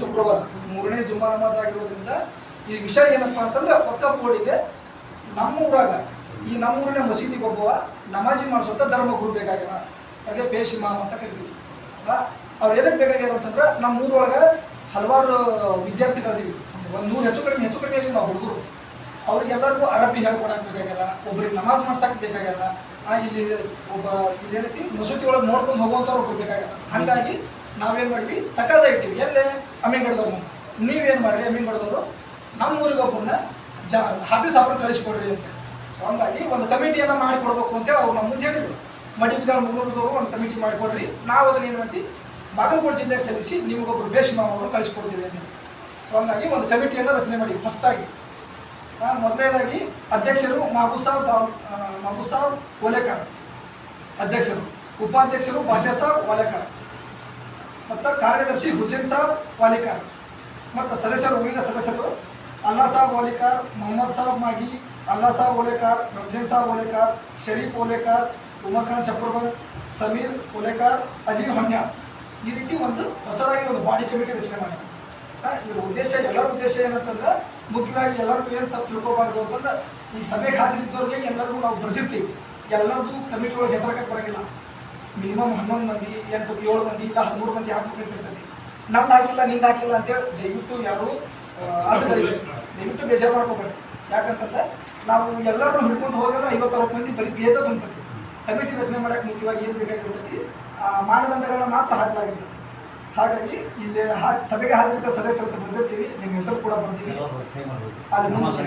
ಶುಕ್ರವಾರ 3ನೇ ಜುಮ್ಮಾ ನಮಾಜ್ ಆಗಿರೋದ್ರಿಂದ ಈ ವಿಷಯ ಏನಪ್ಪ ಅಂತಂದ್ರೆ ವಕ್ಫ್ ಬೋರ್ಡಿಗೆ ನಮ್ಮೂರಾಗ ಈ ನಮ್ಮೂರಿನ ಮಸೀದಿಗೆ ಒಬ್ಬವ ನಮಾಜಿ ಮಾಡಿಸುವಂಥ ಧರ್ಮಗುರು ಬೇಕಾಗ್ಯಾರ. ಹಾಗೆ ಪೇಶ್ ಇಮಾಮ್ ಅಂತ ಕರಿತೀವಿ. ಅವ್ರು ಎದಕ್ಕೆ ಬೇಕಾಗ್ಯಾರ ಅಂತಂದ್ರೆ ನಮ್ಮೂರೊಳಗೆ ಹಲವಾರು ವಿದ್ಯಾರ್ಥಿಗಳಿದ್ದೀವಿ. ಒಂದು 100 ಹೆಚ್ಚು ಕಡಿಮೆ ಆಗಿದ್ದೀವಿ ನಾವು ಹುಡುಗರು. ಅವ್ರಿಗೆಲ್ಲರಿಗೂ ಅರಬ್ಬಿ ಹೇಳ್ಕೊಡಕ್ಕೆ ಬೇಕಾಗ್ಯಾರ, ಒಬ್ರಿಗೆ ನಮಾಜ್ ಮಾಡ್ಸಕ್ಕೆ ಬೇಕಾಗ್ಯಾರ, ಇಲ್ಲಿ ಏನೈತಿ ಮಸೂತಿ ಒಳಗೆ ನೋಡ್ಕೊಂಡು ಹೋಗುವಂಥವ್ರು ಒಬ್ರು ಬೇಕಾಗ್ಯಾರ. ಹಾಗಾಗಿ ನಾವೇನು ಮಾಡಿವಿ, ತಕಾದ ಇಟ್ಟಿವಿ. ಎಲ್ಲೇ ಅಮ್ಮಿಂಗಡದವ್ರು ನೀವೇನು ಮಾಡಿರಿ, ಅಮ್ಮಿಂಗಡದವರು ನಮ್ಮ ಊರಿಗೆ ಒಬ್ಬರನ್ನ ಹಾಫೀಸ್ ಅವ್ರನ್ನ ಕಳಿಸ್ಕೊಡ್ರಿ ಅಂತ. ಸೊ ಹಂಗಾಗಿ ಒಂದು ಕಮಿಟಿಯನ್ನು ಮಾಡಿಕೊಡ್ಬೇಕು ಅಂತೇಳಿ ಅವ್ರು ನಮ್ಮ ಮುಂದೆ ಹೇಳಿದ್ರು. ಮಡಿ ಬಿದ್ದಾಳ ಮುನ್ನೂರದವರು ಒಂದು ಕಮಿಟಿ ಮಾಡಿಕೊಡ್ರಿ, ನಾವು ಅದನ್ನ ಏನು ಮಾಡ್ತೀವಿ ಬಾಗಲಕೋಟೆ ಜಿಲ್ಲೆಗೆ ಸಲ್ಲಿಸಿ ನಿಮಗೊಬ್ಬರು ಬೇಷ್ ಮಾಮವರು ಕಳಿಸ್ಕೊಡ್ತೀವಿ ಅಂತ. ಸೊ ಹಂಗಾಗಿ ಒಂದು ಕಮಿಟಿಯನ್ನು ರಚನೆ ಮಾಡಿ ಹೊಸದಾಗಿ. ಮೊದಲನೇದಾಗಿ ಅಧ್ಯಕ್ಷರು ಮಹಬೂಬ್ ಸಾಬ್ ಓಲೇಕರ್ ಅಧ್ಯಕ್ಷರು, ಉಪಾಧ್ಯಕ್ಷರು ಬಾಷಾ ಸಾಬ್ ವಾಲೇಕರ್, ಮತ್ತು ಕಾರ್ಯದರ್ಶಿ ಹುಸೇನ್ ಸಾಬ್ ವಾಲೇಕರ್, ಮತ್ತು ಸದಸ್ಯರು ಉಳಿದ ಸದಸ್ಯರು ಅಲ್ಲಾ ಸಾಬ್ ವಾಲೇಕರ್, ಮೊಹಮ್ಮದ್ ಸಾಬ್ ಮಾಗಿ, ಅಲ್ಲಾ ಸಾಬ್ ಓಲೇಕರ್, ರಂಜನ್ ಸಾಬ್ ಓಲೇಕರ್, ಶರೀಫ್ ಓಲೇಕರ್, ಉಮರ್ ಖಾನ್ ಚಪ್ರಬಂದ್, ಸಮೀರ್ ಓಲೇಕರ್, ಅಜೀಮ್ ಹಮ್ಯಾ. ಈ ರೀತಿ ಒಂದು ಹೊಸದಾಗಿ ಒಂದು ಬಾಡಿ ಕಮಿಟಿ ರಚನೆ ಮಾಡಿದ್ರು. ಇದರ ಉದ್ದೇಶ, ಎಲ್ಲರ ಉದ್ದೇಶ ಏನಂತಂದ್ರೆ ಮುಖ್ಯವಾಗಿ ಎಲ್ಲರಿಗೂ ಏನು ತಪ್ಪು ತಿಳ್ಕೊಬಾರ್ದು ಅಂತಂದ್ರೆ, ಈ ಸಭೆಗೆ ಹಾಜರಿದ್ದವ್ರಿಗೆ ಎಲ್ಲರಿಗೂ ನಾವು ಬರೆದಿರ್ತೀವಿ. ಎಲ್ಲರದ್ದು ಕಮಿಟಿ ಒಳಗೆ ಹೆಸರಾಗಕ್ಕೆ ಬರೋಂಗಿಲ್ಲ. ಮಿನಿಮಮ್ 11 ಮಂದಿ, 8, 7 ಮಂದಿ ಇಲ್ಲ 13 ಮಂದಿ ಹಾಕ್ಬೇಕಂತಿರ್ತೈತಿ. ನಂದು ಹಾಕಿಲ್ಲ ನಿಂದು ಹಾಕಿಲ್ಲ ಅಂತೇಳಿ ದಯವಿಟ್ಟು ಯಾರು ದಯವಿಟ್ಟು ಬೇಜಾರು ಮಾಡ್ಕೋಬೇಡಿ. ಯಾಕಂತಂದ್ರೆ ನಾವು ಎಲ್ಲರೂ ಹಿಡ್ಕೊಂಡು ಹೋಗಿದ್ರೆ 50-60 ಮಂದಿ ಬರೀ ಬೇಜ ತುಂಬ್ತೈತಿ. ಕಮಿಟಿ ರಚನೆ ಮಾಡೋಕ್ಕೆ ಮುಖ್ಯವಾಗಿ ಏನು ಬೇಕಾಗಿರ್ತೈತಿ, ಮಾನದಂಡಗಳನ್ನ ಮಾತ್ರ ಹಾಕಲಾಗಿರ್ತದೆ. ಹಾಗಾಗಿ ಇಲ್ಲಿ ಸಭೆಗೆ ಹಾಜರಿದ್ದ ಸದಸ್ಯರಂತ ಬಂದಿರ್ತೀವಿ, ನಿಮ್ಮ ಹೆಸರು ಕೂಡ ಬರ್ತೀವಿ. ಅಲ್ಲಿ ಮುಂದೆ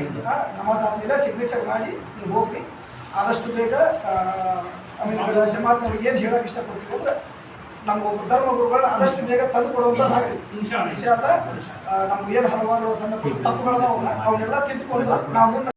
ನಮಾಜ್ ಆದಮೇಲೆ ಸಿಗ್ನೇಚರ್ ಮಾಡಿ ನೀವು ಹೋಗ್ರಿ. ಆದಷ್ಟು ಬೇಗ ಆಮೇಲೆ ಜಮಾತ್ನವ್ರಿಗೆ ಏನು ಹೇಳೋಕೆ ಇಷ್ಟಪಡ್ತೀವಿ ಅಂದ್ರೆ, ನಮ್ಮ ಧರ್ಮಗುರುಗಳನ್ನ ಆದಷ್ಟು ಬೇಗ ತಂದು ಕೊಡುವಂಥದ್ದಾಗಲಿ. ವಿಷಯ ಅಲ್ಲ, ನಮ್ಗೆ ಏನು ಹಲವಾರು ಸಣ್ಣ ತಪ್ಪುಗಳದಾವಲ್ಲ ಅವನ್ನೆಲ್ಲ ತಿದ್ದುಕೊಂಡು ನಾವು ಮುಂದೆ